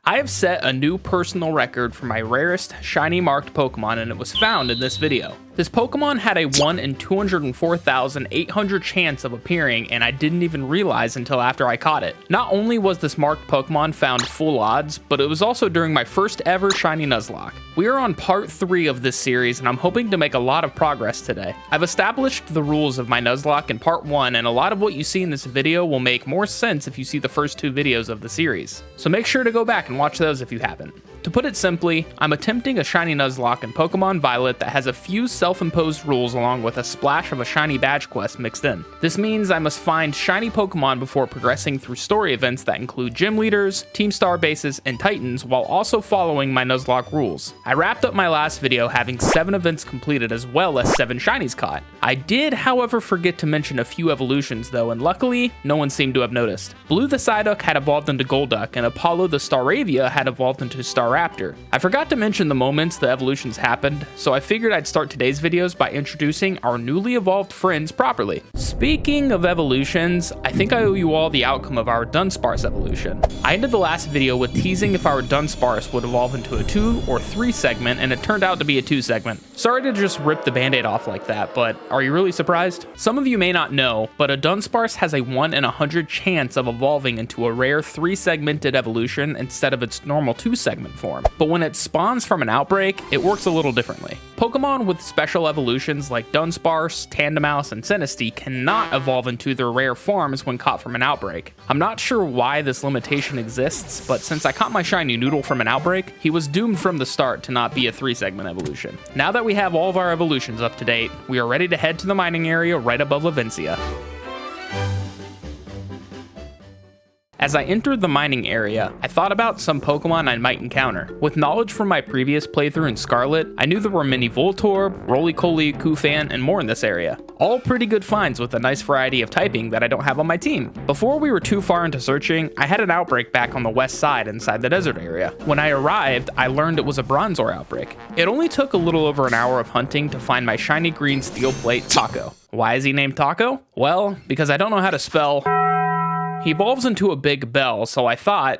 I have set a new personal record for my rarest shiny marked Pokemon, and it was found in this video. This Pokemon had a 1 in 204,800 chance of appearing, and I didn't even realize until after I caught it. Not only was this marked Pokemon found full odds, but it was also during my first ever shiny Nuzlocke. We are on part 3 of this series, and I'm hoping to make a lot of progress today. I've established the rules of my Nuzlocke in part 1, and a lot of what you see in this video will make more sense if you see the first 2 videos of the series. So make sure to go back and watch those if you haven't. To put it simply, I'm attempting a shiny Nuzlocke in Pokemon Violet that has a few self-imposed rules along with a splash of a shiny badge quest mixed in. This means I must find shiny Pokemon before progressing through story events that include gym leaders, team star bases, and titans, while also following my Nuzlocke rules. I wrapped up my last video having 7 events completed as well as 7 shinies caught. I did, however, forget to mention a few evolutions though, and luckily, no one seemed to have noticed. Blue the Psyduck had evolved into Golduck, and Apollo the Staravia had evolved into Staraptor. I forgot to mention the moments the evolutions happened, so I figured I'd start today's videos by introducing our newly evolved friends properly. Speaking of evolutions, I think I owe you all the outcome of our Dunsparce evolution. I ended the last video with teasing if our Dunsparce would evolve into a 2 or 3 segment, and it turned out to be a 2 segment. Sorry to just rip the band-aid off like that, but are you really surprised? Some of you may not know, but a Dunsparce has a 1 in 100 chance of evolving into a rare 3-segmented evolution instead of its normal 2-segment form. But when it spawns from an outbreak, it works a little differently. Pokemon with special evolutions like Dunsparce, Tandemaus, and Sinistea cannot evolve into their rare forms when caught from an outbreak. I'm not sure why this limitation exists, but since I caught my shiny Noodle from an outbreak, he was doomed from the start to not be a 3-segment evolution. Now that we have all of our evolutions up to date, we are ready to head to the mining area right above Lavencia. As I entered the mining area, I thought about some Pokemon I might encounter. With knowledge from my previous playthrough in Scarlet, I knew there were many Voltorb, Roly-Poly, Kufan, and more in this area. All pretty good finds with a nice variety of typing that I don't have on my team. Before we were too far into searching, I had an outbreak back on the west side inside the desert area. When I arrived, I learned it was a Bronzor outbreak. It only took a little over an hour of hunting to find my shiny green steel plate Taco. Why is he named Taco? Well, because I don't know how to spell. He evolves into a big bell, so I thought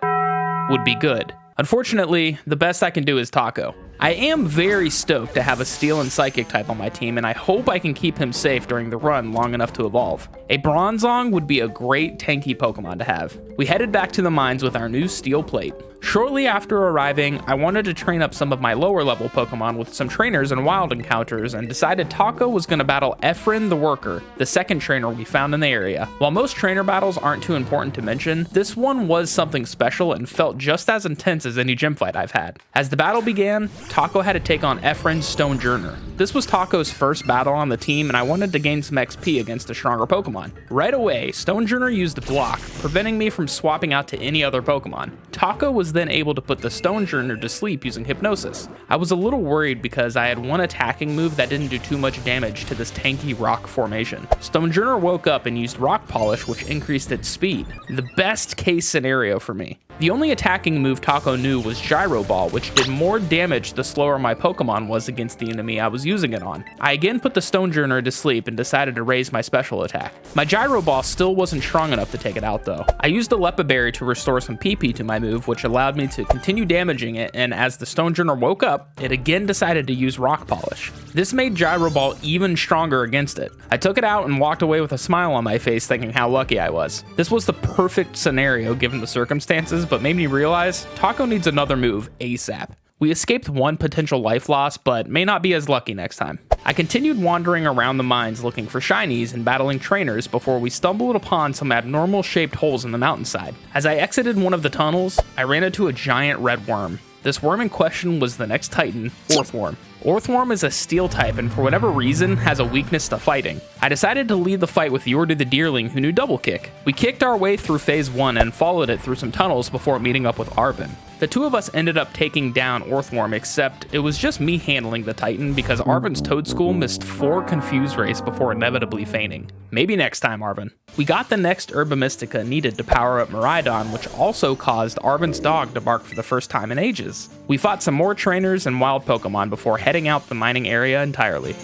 would be good. Unfortunately, the best I can do is Taco. I am very stoked to have a Steel and Psychic type on my team, and I hope I can keep him safe during the run long enough to evolve. A Bronzong would be a great tanky Pokemon to have. We headed back to the mines with our new steel plate. Shortly after arriving, I wanted to train up some of my lower level Pokemon with some trainers and wild encounters, and decided Taco was going to battle Efren the Worker, the second trainer we found in the area. While most trainer battles aren't too important to mention, this one was something special and felt just as intense as any gym fight I've had. As the battle began, Taco had to take on Efren's Stonejourner. This was Taco's first battle on the team, and I wanted to gain some XP against a stronger Pokemon. Right away, Stonejourner used Block, preventing me from swapping out to any other Pokemon. Taco was then able to put the Stonejourner to sleep using Hypnosis. I was a little worried because I had one attacking move that didn't do too much damage to this tanky rock formation. Stonejourner woke up and used Rock Polish, which increased its speed. The best case scenario for me. The only attacking move Taco knew was Gyro Ball, which did more damage the slower my Pokemon was against the enemy I was using it on. I again put the Stonejourner to sleep and decided to raise my special attack. My Gyro Ball still wasn't strong enough to take it out though. I used a Lepa Berry to restore some PP to my move, which allowed me to continue damaging it, and as the Stonejourner woke up, it again decided to use Rock Polish. This made Gyro Ball even stronger against it. I took it out and walked away with a smile on my face thinking how lucky I was. This was the perfect scenario given the circumstances, but made me realize Taco needs another move ASAP. We escaped one potential life loss, but may not be as lucky next time. I continued wandering around the mines looking for shinies and battling trainers before we stumbled upon some abnormal shaped holes in the mountainside. As I exited one of the tunnels, I ran into a giant red worm. This worm in question was the next Titan, Orthworm. Orthworm is a steel type and for whatever reason has a weakness to fighting. I decided to lead the fight with Yordi the Deerling, who knew Double Kick. We kicked our way through phase 1 and followed it through some tunnels before meeting up with Arven. The two of us ended up taking down Orthworm, except it was just me handling the Titan because Arven's Toadschool missed 4 Confuse Rays before inevitably fainting. Maybe next time, Arven. We got the next Herba Mystica needed to power up Miraidon, which also caused Arven's dog to bark for the first time in ages. We fought some more trainers and wild Pokemon before heading out the mining area entirely.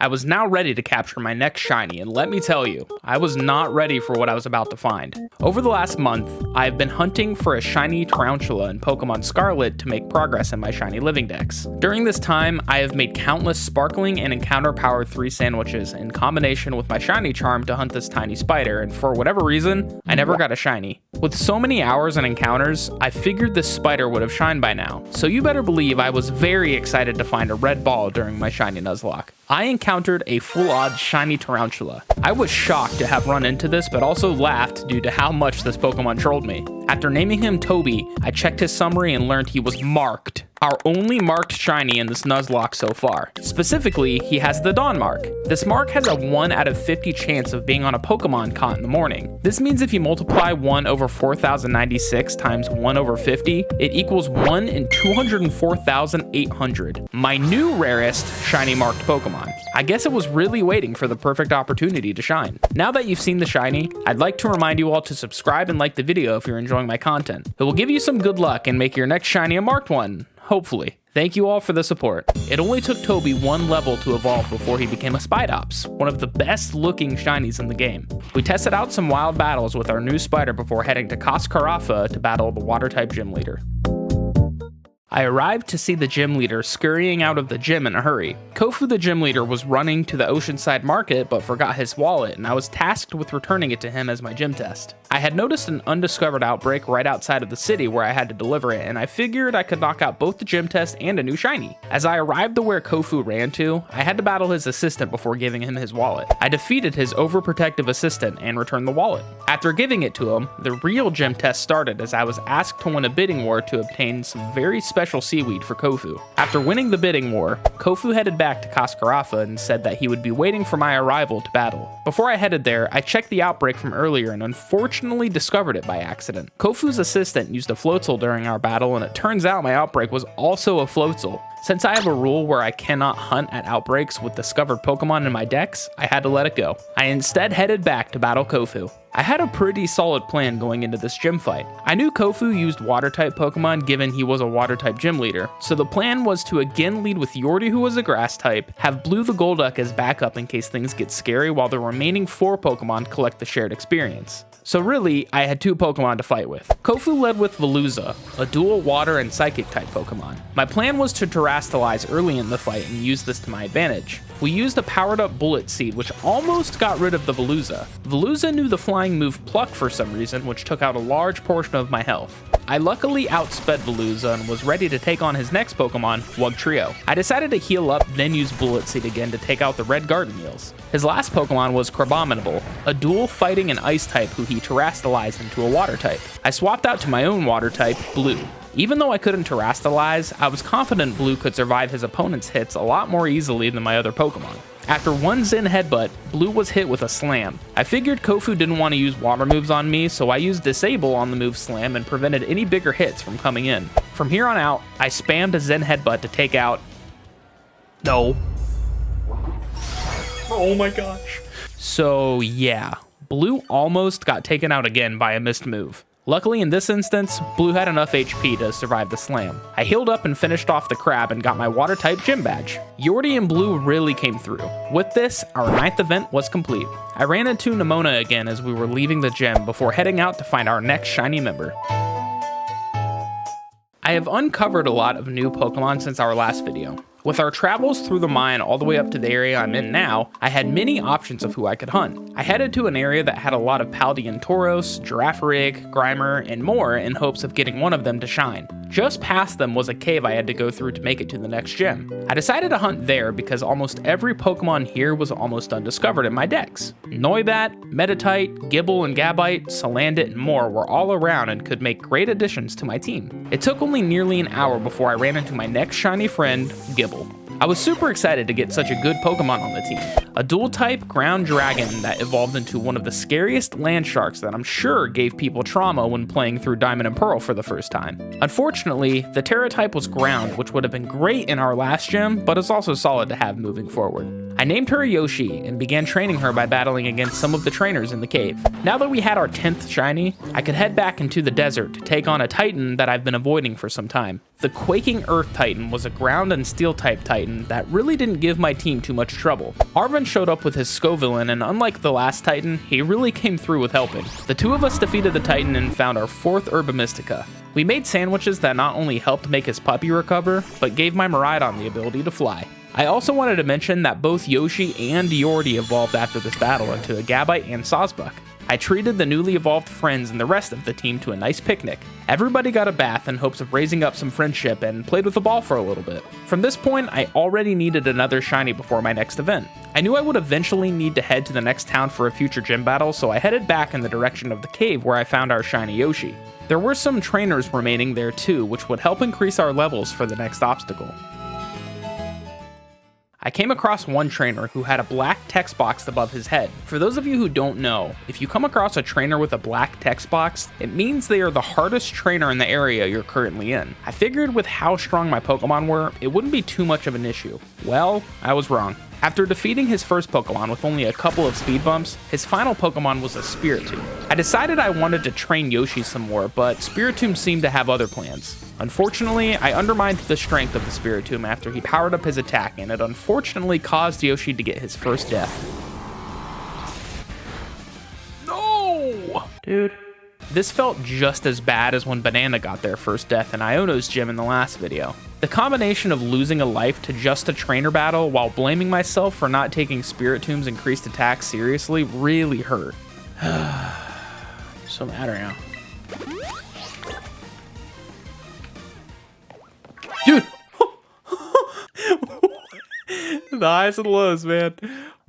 I was now ready to capture my next shiny, and let me tell you, I was not ready for what I was about to find. Over the last month, I have been hunting for a shiny tarantula in Pokemon Scarlet to make progress in my shiny living dex. During this time, I have made countless sparkling and encounter power 3 sandwiches in combination with my shiny charm to hunt this tiny spider, and for whatever reason, I never got a shiny. With so many hours and encounters, I figured this spider would have shined by now, so you better believe I was very excited to find a red ball during my shiny Nuzlocke. I encountered a full-odd shiny tarantula. I was shocked to have run into this, but also laughed due to how much this Pokemon trolled me. After naming him Toby, I checked his summary and learned he was marked. Our only marked shiny in this Nuzlocke so far. Specifically, he has the Dawn mark. This mark has a 1 out of 50 chance of being on a Pokemon caught in the morning. This means if you multiply 1 over 4096 times 1 over 50, it equals 1 in 204,800. My new rarest shiny marked Pokemon. I guess it was really waiting for the perfect opportunity to shine. Now that you've seen the shiny, I'd like to remind you all to subscribe and like the video if you're enjoying my content. It will give you some good luck and make your next shiny a marked one. Hopefully. Thank you all for the support. It only took Toby 1 level to evolve before he became a Spidops, one of the best looking shinies in the game. We tested out some wild battles with our new spider before heading to Coscarafa to battle the water type gym leader. I arrived to see the gym leader scurrying out of the gym in a hurry. Kofu the gym leader was running to the Oceanside Market but forgot his wallet, and I was tasked with returning it to him as my gym test. I had noticed an undiscovered outbreak right outside of the city where I had to deliver it, and I figured I could knock out both the gym test and a new shiny. As I arrived to where Kofu ran to, I had to battle his assistant before giving him his wallet. I defeated his overprotective assistant and returned the wallet. After giving it to him, the real gym test started as I was asked to win a bidding war to obtain some very special seaweed for Kofu. After winning the bidding war, Kofu headed back to Coscarafa and said that he would be waiting for my arrival to battle. Before I headed there, I checked the outbreak from earlier and unfortunately discovered it by accident. Kofu's assistant used a Floatzel during our battle, and it turns out my outbreak was also a Floatzel. Since I have a rule where I cannot hunt at outbreaks with discovered Pokemon in my decks, I had to let it go. I instead headed back to battle Kofu. I had a pretty solid plan going into this gym fight. I knew Kofu used water-type Pokemon given he was a water-type gym leader, so the plan was to again lead with Yordi who was a grass-type, have Blue the Golduck as backup in case things get scary while the remaining 4 Pokemon collect the shared experience. So really, I had 2 Pokemon to fight with. Kofu led with Veluza, a dual water and psychic type Pokemon. My plan was to terastalize early in the fight and use this to my advantage. We used a powered up Bullet Seed which almost got rid of the Veluza. Veluza knew the flying move Pluck for some reason, which took out a large portion of my health. I luckily outsped Veluza and was ready to take on his next Pokemon, Wugtrio. I decided to heal up, then use Bullet Seed again to take out the red Gardeneals. His last Pokemon was Crabominable, a dual fighting and ice type who he terastalized into a water type. I swapped out to my own water type, Blue. Even though I couldn't terastalize, I was confident Blue could survive his opponent's hits a lot more easily than my other Pokemon. After one Zen Headbutt, Blue was hit with a Slam. I figured Kofu didn't want to use water moves on me, so I used Disable on the move Slam and prevented any bigger hits from coming in. From here on out, I spammed a Zen Headbutt to take out... No. Oh my gosh. So yeah, Blue almost got taken out again by a missed move. Luckily in this instance, Blue had enough HP to survive the slam. I healed up and finished off the crab and got my water type gym badge. Yordi and Blue really came through. With this, our 9th event was complete. I ran into Nimona again as we were leaving the gym before heading out to find our next shiny member. I have uncovered a lot of new Pokemon since our last video. With our travels through the mine all the way up to the area I'm in now, I had many options of who I could hunt. I headed to an area that had a lot of Paldean Tauros, Girafarig, Grimer, and more in hopes of getting one of them to shine. Just past them was a cave I had to go through to make it to the next gym. I decided to hunt there because almost every Pokemon here was almost undiscovered in my decks. Noibat, Meditite, Gible and Gabite, Salandit, and more were all around and could make great additions to my team. It took only nearly an hour before I ran into my next shiny friend, Gible. I was super excited to get such a good Pokemon on the team. A dual-type ground dragon that evolved into one of the scariest land sharks that I'm sure gave people trauma when playing through Diamond and Pearl for the first time. Unfortunately, the Terra type was ground, which would have been great in our last gym, but it's also solid to have moving forward. I named her Yoshi and began training her by battling against some of the trainers in the cave. Now that we had our 10th shiny, I could head back into the desert to take on a Titan that I've been avoiding for some time. The Quaking Earth Titan was a ground and steel type Titan that really didn't give my team too much trouble. Arvin showed up with his Scovillain, and unlike the last Titan, he really came through with helping. The two of us defeated the Titan and found our 4th Herba Mystica. We made sandwiches that not only helped make his puppy recover, but gave my Miraidon the ability to fly. I also wanted to mention that both Yoshi and Yordi evolved after this battle into a Gabite and Sawsbuck. I treated the newly evolved friends and the rest of the team to a nice picnic. Everybody got a bath in hopes of raising up some friendship and played with the ball for a little bit. From this point, I already needed another shiny before my next event. I knew I would eventually need to head to the next town for a future gym battle, so I headed back in the direction of the cave where I found our shiny Yoshi. There were some trainers remaining there too, which would help increase our levels for the next obstacle. I came across one trainer who had a black text box above his head. For those of you who don't know, if you come across a trainer with a black text box, it means they are the hardest trainer in the area you're currently in. I figured with how strong my Pokemon were, it wouldn't be too much of an issue. Well, I was wrong. After defeating his first Pokemon with only a couple of speed bumps, his final Pokemon was a Spiritomb. I decided I wanted to train Yoshi some more, but Spiritomb seemed to have other plans. Unfortunately, I undermined the strength of the Spiritomb after he powered up his attack, and it unfortunately caused Yoshi to get his first death. No! Dude. This felt just as bad as when Banana got their first death in Iono's gym in the last video. The combination of losing a life to just a trainer battle while blaming myself for not taking Spiritomb's increased attack seriously really hurt. So mad right now. Dude! The highs and lows, man.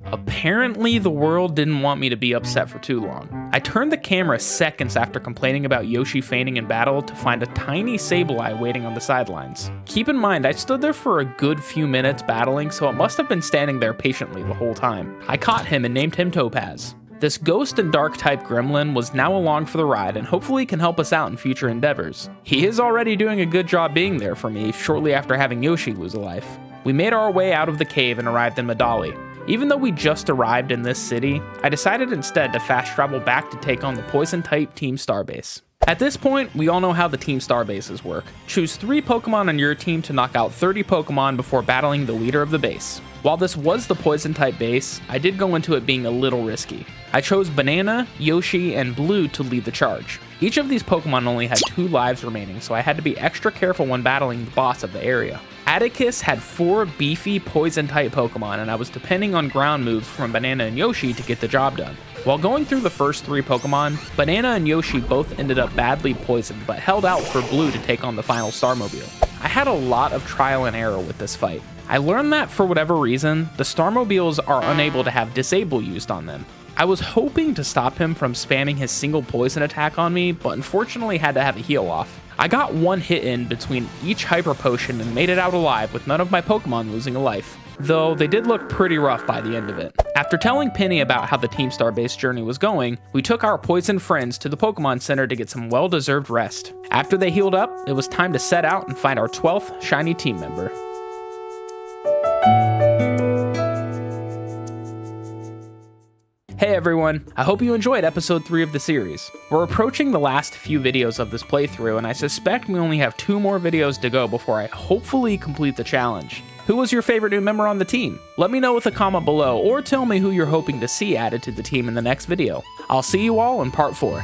Apparently, the world didn't want me to be upset for too long. I turned the camera seconds after complaining about Yoshi fainting in battle to find a tiny Sableye waiting on the sidelines. Keep in mind, I stood there for a good few minutes battling, so it must have been standing there patiently the whole time. I caught him and named him Topaz. This ghost and dark type gremlin was now along for the ride and hopefully can help us out in future endeavors. He is already doing a good job being there for me shortly after having Yoshi lose a life. We made our way out of the cave and arrived in Medali. Even though we just arrived in this city, I decided instead to fast travel back to take on the poison type Team Starbase. At this point, we all know how the Team Starbases work. Choose 3 Pokemon on your team to knock out 30 Pokemon before battling the leader of the base. While this was the poison type base, I did go into it being a little risky. I chose Banana, Yoshi, and Blue to lead the charge. Each of these Pokemon only had 2 lives remaining, so I had to be extra careful when battling the boss of the area. Atticus had 4 beefy poison-type Pokemon, and I was depending on ground moves from Banana and Yoshi to get the job done. While going through the first 3 Pokemon, Banana and Yoshi both ended up badly poisoned, but held out for Blue to take on the final Starmobile. I had a lot of trial and error with this fight. I learned that for whatever reason, the Starmobiles are unable to have Disable used on them. I was hoping to stop him from spamming his single poison attack on me, but unfortunately had to have a heal off. I got 1 hit in between each Hyper Potion and made it out alive with none of my Pokemon losing a life, though they did look pretty rough by the end of it. After telling Penny about how the Team Starbase journey was going, we took our poison friends to the Pokemon Center to get some well-deserved rest. After they healed up, it was time to set out and find our 12th shiny team member. Hey everyone, I hope you enjoyed episode 3 of the series. We're approaching the last few videos of this playthrough, and I suspect we only have 2 more videos to go before I hopefully complete the challenge. Who was your favorite new member on the team? Let me know with a comment below, or tell me who you're hoping to see added to the team in the next video. I'll see you all in part 4.